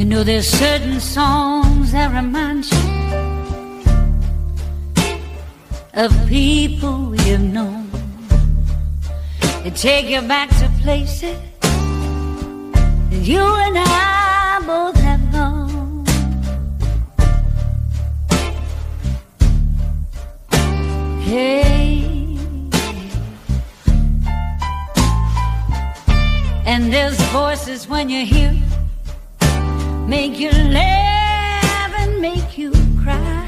You know there's certain songs that remind you of people you've known. They take you back to places that you and I both have gone. Hey, and there's voices when you hear make you laugh and make you cry,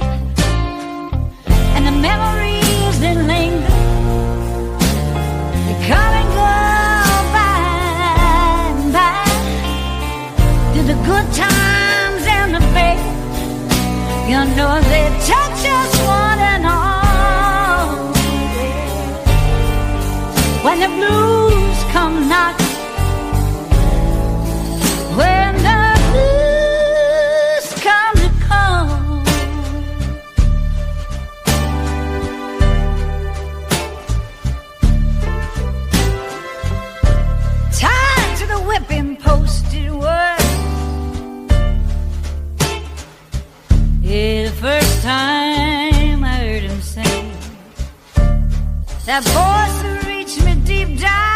and the memories that linger, they come and go by and by. Do the good times and the bad, you know they touch us one and all. When the blues come knocking, when the blues come to call, tied to the whipping post it was. The first time I heard him sing, that voice reached me deep down